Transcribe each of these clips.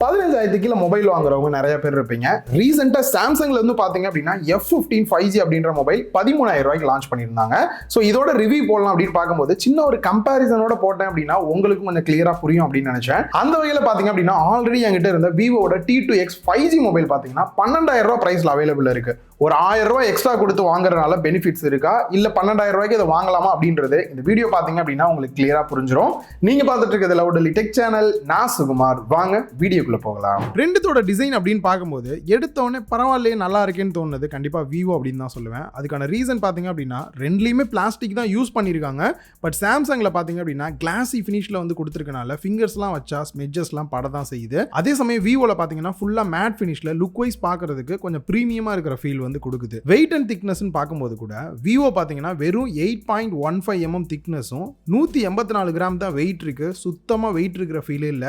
15,000 கீழே மொபைல் வாங்குறவங்க நிறைய பேர் இருப்பீங்க. ரீசெண்டா சாம்சங்ல இருந்து பாத்தீங்க அப்படின்னா F15 5G அப்படின்ற மொபைல் 13,000 ரூபாய்க்கு லான்ச் பண்ணியிருந்தாங்க. ஸோ இதோட ரிவ்யூ போடலாம் அப்படின்னு பார்க்கும்போது சின்ன ஒரு கம்பேரிசனோட போட்டேன் அப்படின்னா உங்களுக்கு கொஞ்சம் கிளியரா புரியும் அப்படின்னு நினைச்சேன். அந்த வகையில் பாத்தீங்க அப்படின்னா ஆல்ரெடி என்கிட்ட இருந்த vivo T2x 5G மொபைல் பாத்தீங்கன்னா 12,000 ரூபாய் பிரைஸ்ல அவைலபிள் இருக்கு. ஒரு 1000 ரூபாய் எக்ஸ்ட்ரா கொடுத்து வாங்குறதுனால பெனிஃபிட்ஸ் இருக்கா இல்ல 12,000 ரூபாய்க்கு இதை வாங்கலாமா அப்படின்றது இந்த வீடியோ பாத்தீங்க அப்படின்னா உங்களுக்கு கிளியரா புரிஞ்சிடும். நீங்க பார்த்துட்டு இருக்கிறது லவுடலி டெக் சேனல். நான் சுகுமார். வாங்க வீடியோக்குள்ள போகலாம். ரெண்டுத்தோட டிசைன் அப்படின்னு பார்க்கும்போது எடுத்தோடனே பரவாயில்லையே நல்லா இருக்கேன்னு தோணுது கண்டிப்பா vivo அப்படின்னு தான் சொல்லுவேன். அதுக்கான ரீசன் பாத்தீங்க அப்படின்னா ரெண்டுலயுமே பிளாஸ்டிக் தான் யூஸ் பண்ணிருக்காங்க. பட் சாம்சங்ல பாத்தீங்க அப்படின்னா கிளாசி ஃபினிஷ்ல வந்து கொடுத்துருக்கனால ஃபிங்கர்ஸ்லாம் வச்சா ஸ்மெட்ஜஸ்லாம் பட தான் செய்யுது. அதே சமயம் vivoல பாத்தீங்கன்னா ஃபுல்லா மேட் ஃபினிஷ்ல லுக் வைஸ் பார்க்கிறதுக்கு கொஞ்சம் பிரீமியமா இருக்கிற ஃபீல் வந்து கொடுக்குது. வெயிட் அண்ட் திக்னஸ் பார்க்கும்போது கூட vivo பாத்தீங்கன்னா வெறும் 8.15 mm திக்னஸும் 184 கிராம் தான் வெயிட் இருக்கு. சுத்தமா வெயிட் இருக்கிற ஃபீல் இல்ல.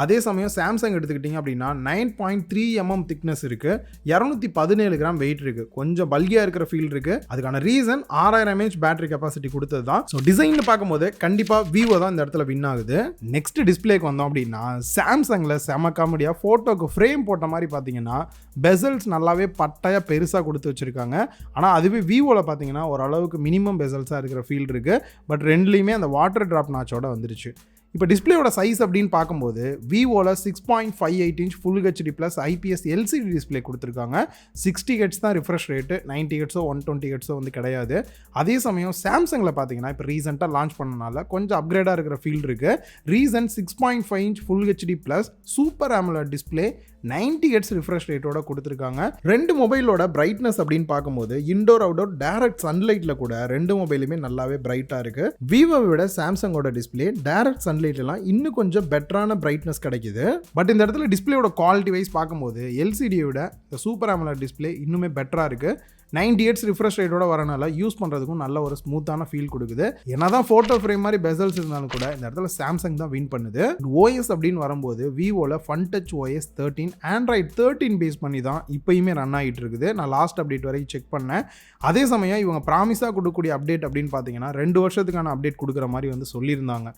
அதே சமயம் சாம்சங் எடுத்துக்கிட்டீங்க அப்படின்னா 9.3 mm திக்னஸ் இருக்கு, 217 கிராம் வெயிட் இருக்கு. கொஞ்சம் பல்கியா இருக்கிற ஃபீல் இருக்கு. அதுக்கான ரீசன் 6000 mAh பேட்டரி கெபாசிட்டி கொடுத்தது தான். ஸோ டிசைன்ல பார்க்கும்போது கண்டிப்பா vivo தான் இந்த இடத்துல வின் ஆகுது. நெக்ஸ்ட் டிஸ்பிளேக்கு வந்தோம் அப்படின்னா சாம்சங்ல செம காமெடியா போட்டோக்கு ஃப்ரேம் போட்ட மாதிரி பாத்தீங்கன்னா பெசல்ஸ் நல்லாவே பட்டையா பெருசா கொடுத்து வச்சிருக்காங்க. ஆனா அதுவே vivoல பாத்தீங்கன்னா ஓரளவுக்கு மினிமம் பெசல்ஸா இருக்கிற ஃபீல் இருக்கு. பட் ரெண்டுலயுமே அந்த வாட்டர் டிராப் நாச்சோட வந்துருச்சு. இப்போ டிஸ்பிளேயோட சைஸ் அப்படின்னு பார்க்கும்போது vivoல 6.58 inch full HD plus IPS LCD display கொடுத்துருக்காங்க. 60 Hz தான் ரிஃப்ரெஷ் ரேட்டு, 90 Hz 120 Hz வந்து கிடையாது. அதே சமயம் சாம்சங்ல பார்த்தீங்கன்னா இப்போ ரீசெண்டாக லான்ச் பண்ணனால கொஞ்சம் அப்கிரேடாக இருக்கிற ஃபீல் இருக்கு. Reason 6.5 inch full HD plus super AMOLED display 90 Hz refresh ரேட்டோட கொடுத்துருக்காங்க. ரெண்டு மொபைலோட பிரைட்னஸ் அப்படின்னு பார்க்கும்போது இன்டோர் அவுட்டோர் டைரக்ட் சன்லைட்ல கூட ரெண்டு மொபைலுமே நல்லாவே பிரைட்டா இருக்கு. விவோவை விட சாம்சங்கோட டிஸ்பிளே டைரக்ட் சன்லைட்லாம் இன்னும் கொஞ்சம் பெட்டரான பிரைட்னஸ் கிடைக்குது. பட் இந்த இடத்துல டிஸ்பிளேயோட குவாலிட்டி வைஸ் பார்க்கும்போது எல்சிடியை விட இந்த சூப்பர் AMOLED டிஸ்பிளே இன்னுமே பெட்டரா இருக்கு. 90 Hz ரிஃப்ரெஷ் ரேட்டோட வரனால யூஸ் பண்ணுறதுக்கும் நல்ல ஒரு ஸ்மூத்தான ஃபீல் கொடுக்குது. என்னதான் ஃபோட்டோ ஃப்ரேம் மாதிரி பெசல்ஸ் இருந்தாலும் கூட இந்த இடத்துல சாம்சங் தான் வின் பண்ணுது. OS அப்படின்னு வரும்போது விவோல FunTouch OS 13 Android 13 பேஸ் பண்ணி தான் இப்பயுமே ரன் ஆகிட்டு இருக்குது. நான் லாஸ்ட் அப்டேட் வரைக்கும் செக் பண்ணேன். அதே சமயம் இவங்க ப்ராமிஸாக கொடுக்கக்கூடிய அப்டேட் அப்படின்னு பார்த்தீங்கன்னா 2 வருஷத்துக்கான அப்டேட் கொடுக்குற மாதிரி வந்து சொல்லியிருந்தாங்க.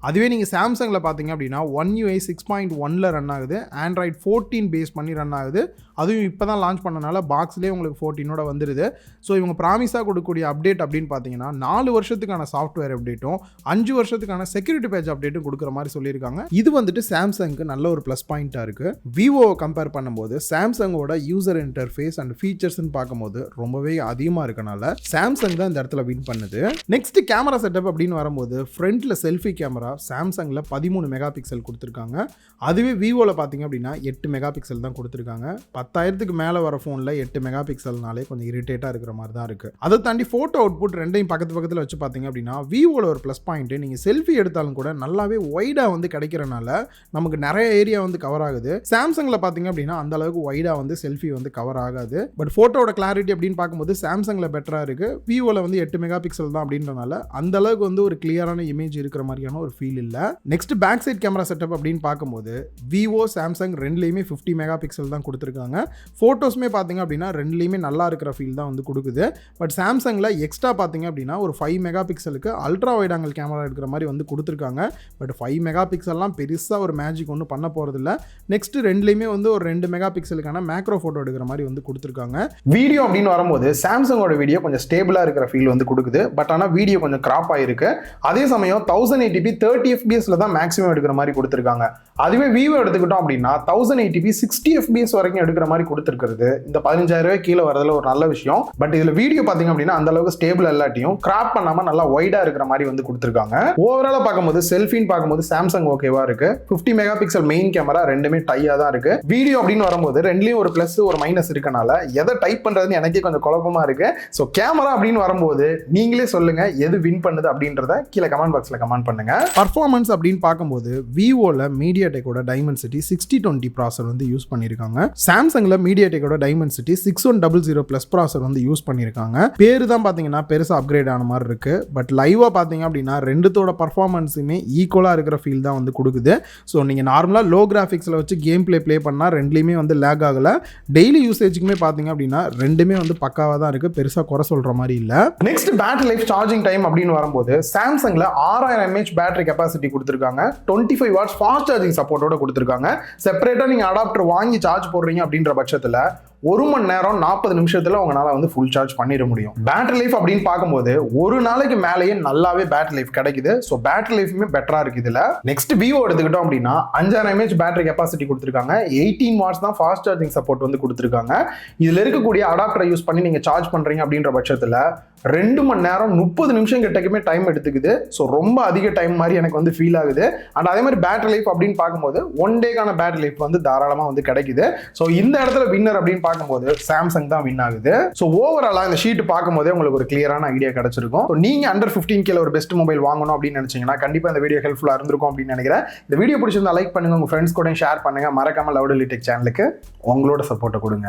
அதுவே நீங்கள் சாம்சங்கில் பார்த்தீங்க அப்படின்னா One UI 6.1ல் ரன் ஆகுது, Android 14 பேஸ் பண்ணி ரன் ஆகுது. அதுவும் இப்போ தான் லான்ச் பண்ணனால பாக்ஸ்லேயே உங்களுக்கு 14ஓட வந்துடுது. ஸோ இவங்க ப்ராமிஸாக கொடுக்கக்கூடிய அப்டேட் அப்படின்னு பார்த்தீங்கன்னா 4 வருஷத்துக்கான சாஃப்ட்வேர் அப்டேட்டும் 5 வருஷத்துக்கான செக்யூரிட்டி பேட்ச் அப்டேட்டும் கொடுக்குற மாதிரி சொல்லியிருக்காங்க. இது வந்துட்டு சாம்சங்க்கு நல்ல ஒரு ப்ளஸ் பாயிண்ட்டாக இருக்குது. விவோவை கம்பேர் பண்ணும்போது சாம்சங்கோட யூசர் இன்டர்ஃபேஸ் அண்ட் ஃபீச்சர்ஸ்ன்னு பார்க்கும்போது ரொம்பவே அதிகமாக இருக்கனால சாம்சங் தான் இந்த இடத்துல வின் பண்ணுது. நெக்ஸ்ட் கேமரா செட்டப் அப்படின்னு வரும்போது ஃப்ரண்ட்டில் செல்ஃபி கேமரா சாம்சங்ல 13 மெகா பிக்சல் கொடுத்துருக்காங்க. அதுவே விவோல பார்த்தீங்க அப்படின்னா 8 மெகா பிக்சல் தான் கொடுத்துருக்காங்க. 10,000க்கு மேலே வர ஃபோனில் 8 மெகா பிக்சல்னாலே கொஞ்சம் இரிட்டேட்டாக இருக்கிற மாதிரி தான் இருக்குது. அதை தாண்டி ஃபோட்டோ அவுட்புட் ரெண்டையும் பக்கத்தில் வச்சு பார்த்தீங்க அப்படின்னா விவோல ஒரு ப்ளஸ் பாயிண்ட், நீங்கள் செல்ஃபி எடுத்தாலும் கூட நல்லாவே ஒய்டாக வந்து கிடைக்கிறனால நமக்கு நிறைய ஏரியா வந்து கவர் ஆகுது. சாம்சங்கில் பார்த்தீங்க அப்படின்னா அந்த அளவுக்கு ஒய்டாக வந்து செல்ஃபி வந்து கவர் ஆகாது. பட் ஃபோட்டோட கிளாரிட்டி அப்படின்னு பார்க்கும்போது சாம்சங்கில் பெட்டராக இருக்குது. விவோல வந்து 8 மெகா பிக்சல் தான் அப்படின்றனால அந்த அளவுக்கு வந்து ஒரு கிளியரான இமேஜ் இருக்கிற மாதிரியான ஒரு ஃபீல் இல்ல. Next back side camera setup அப்படின்னு பார்க்கும்போது விவோ சாம்சங் ரெண்டுலயுமே 50 மெகா பிக்சல் தான் கொடுத்துருக்காங்க. போட்டோஸ்மே பார்த்தீங்க அப்படின்னா ரெண்டுலயுமே நல்லா இருக்கிற ஃபீல் தான் வந்து கொடுக்குது. பட் சாம்சங்ல எக்ஸ்ட்ரா பார்த்தீங்க அப்படின்னா ஒரு 5 மெகா பிக்சலுக்கு அல்ட்ரா வைட் ஆங்கிள் கேமரா எடுக்கிற மாதிரி வந்து கொடுத்துருக்காங்க. பட் 5 மெகா பிக்சல்லாம் பெருசா ஒரு மேஜிக் ஒன்றும் பண்ண போறது இல்ல. நெக்ஸ்ட் ரெண்டுலயுமே வந்து ஒரு 2 மெகா பிக்சலுக்கான மேக்ரோ போட்டோ எடுக்கிற மாதிரி வந்து கொடுத்துருக்காங்க. வீடியோ அப்படின்னு வரும்போது சாம்சங்கோட வீடியோ கொஞ்சம் ஸ்டேபிளா இருக்கிற ஃபீல் வந்து கொடுக்குது. பட் ஆனால் வீடியோ கொஞ்சம் கிராப் ஆயிருக்கு. அதே சமயம் 1080p 30 fps தான் மேக்ஸிமம் எடுக்கிற மாதிரி கொடுத்துருக்காங்க. அதுவே விவோ எடுத்துக்கிட்டோம் அப்படின்னா 1080p 60 fps வரைக்கும் எடுக்கிற மாதிரி கொடுத்துருக்கிறது இந்த 15,000 ரூபாய் கீழே வரதுல ஒரு நல்ல விஷயம். பட் இதுல வீடியோ பாத்தீங்க அப்படின்னா அந்த அளவுக்கு ஸ்டேபிள் எல்லாத்தையும் கிராப் பண்ணாம நல்லா ஒய்டா இருக்கிற மாதிரி வந்து கொடுத்துருக்காங்க. ஓவராலா பார்க்கும்போது செல்ஃபின்னு பார்க்கும்போது சாம்சங் ஓகேவா இருக்கு. 50 மெகா பிக்சல் மெயின் கேமரா ரெண்டுமே டையா தான் இருக்கு. வீடியோ அப்படின்னு வரும்போது ரெண்டுலயும் ஒரு பிளஸ் ஒரு மைனஸ் இருக்கனால எதை டைப் பண்றதுன்னு எனக்கே கொஞ்சம் குழப்பமா இருக்கு. ஸோ கேமரா அப்படின்னு வரும்போது நீங்களே சொல்லுங்க எது வின் பண்ணுது அப்படின்றத கீழே கமெண்ட் பாக்ஸ்ல கமெண்ட் பண்ணுங்க. பர்ஃபார்மன்ஸ் அப்படின்னு பார்க்கும்போது விவோல மீடியாடெக்கோட டைமென்சிட்டி 6020 ப்ராசர் வந்து யூஸ் பண்ணியிருக்காங்க. சாம்சங்ல மீடியாடெக்கோட டைமென்சிட்டி 6100 பிளஸ் ப்ராசர் வந்து யூஸ் பண்ணியிருக்காங்க. பேரு தான் பார்த்தீங்கன்னா பெருசாக அப்கிரேட் ஆன மாதிரி இருக்கு. பட் லைவா பார்த்தீங்க அப்படின்னா ரெண்டுத்தோட பர்ஃபார்மன்ஸுமே ஈக்குவலாக இருக்கிற ஃபீல் தான் வந்து கொடுக்குது. ஸோ நீங்கள் நார்மலாக லோ கிராஃபிக்ஸில் வச்சு கேம் பிளே பண்ணால் ரெண்டுலேயுமே வந்து லேக் ஆகலை. டெய்லி யூசேஜுக்குமே பார்த்தீங்க அப்படின்னா ரெண்டுமே வந்து பக்காவாக தான் இருக்குது. பெருசாக குறை சொல்கிற மாதிரி இல்லை. Next battery life charging time அப்படின்னு வரும்போது சாம்சங்ல 6000 mAh பேட்டரி பேட்டரி கெப்பாசிட்டி கொடுத்துருக்காங்க. 25 வாட்ஸ் ஃபாஸ்ட் சார்ஜிங் சப்போர்ட்டோட கொடுத்துருக்காங்க. செப்பரேட்டா நீங்க அடாப்டர் வாங்கி சார்ஜ் போடுறீங்க அப்படின்ற பட்சத்துல 1 மணி நேரம் 40 நிமிஷத்துல உங்களால வந்து ஃபுல் சார்ஜ் பண்ணிட முடியும். பேட்டரி லைஃப் அப்படின்னு பார்க்கும்போது ஒரு நாளைக்கு மேலேயே நல்லாவே பேட்டரி லைஃப் கிடைக்குது. ஸோ பேட்டரி லைஃப்மே பெட்டரா இருக்கு இதுல. நெக்ஸ்ட் விவோ எடுத்துக்கிட்டோம் அப்படின்னா 5000 mAh பேட்டரி கெப்பாசிட்டி கொடுத்துருக்காங்க. 18 வாட்ஸ் தான் ஃபாஸ்ட் சார்ஜிங் சப்போர்ட் வந்து கொடுத்துருக்காங்க. இதுல இருக்கக்கூடிய அடாப்டரை யூஸ் பண்ணி நீங்க சார்ஜ் பண்றீங்க அப்படின்ற பட்சத்துல 2 மணி நேரம் 30 நிமிஷம் கிட்டக்குமே டைம் எடுத்துக்குது. ஸோ ரொம்ப அதிக டைம் மாதிரி எனக்கு வந்து ஃபீல் ஆகுது. அண்ட் அதே மாதிரி பேட்டரி லைஃப் அப்படின்னு பார்க்கும்போது 1 டேக்கான பேட்டரி லைஃப் வந்து தாராளமாக வந்து கிடைக்குது. ஸோ இந்த இடத்துல வின்னர் அப்படின்னு பார்க்கும்போது சாம்சங் தான் வின் ஆகுது. ஸோ ஓவராலாக இந்த ஷீட் பார்க்கும்போதே உங்களுக்கு ஒரு கிளியரான ஐடியா கிடைச்சிருக்கும். ஸோ நீங்க அண்டர் 15K ஒரு பெஸ்ட் மொபைல் வாங்கணும் அப்படின்னு நினைச்சீங்கன்னா கண்டிப்பாக இந்த வீடியோ ஹெல்ப்ஃபுல்லாக இருந்திருக்கும் அப்படின்னு நினைக்கிறேன். இந்த வீடியோ பிடிச்சிருந்தா லைக் பண்ணுங்க, உங்க ஃப்ரெண்ட்ஸ் கூட ஷேர் பண்ணுங்க. மறக்காம லவுட் டெக் சேனலுக்கு உங்களோட சப்போர்ட்டை கொடுங்க.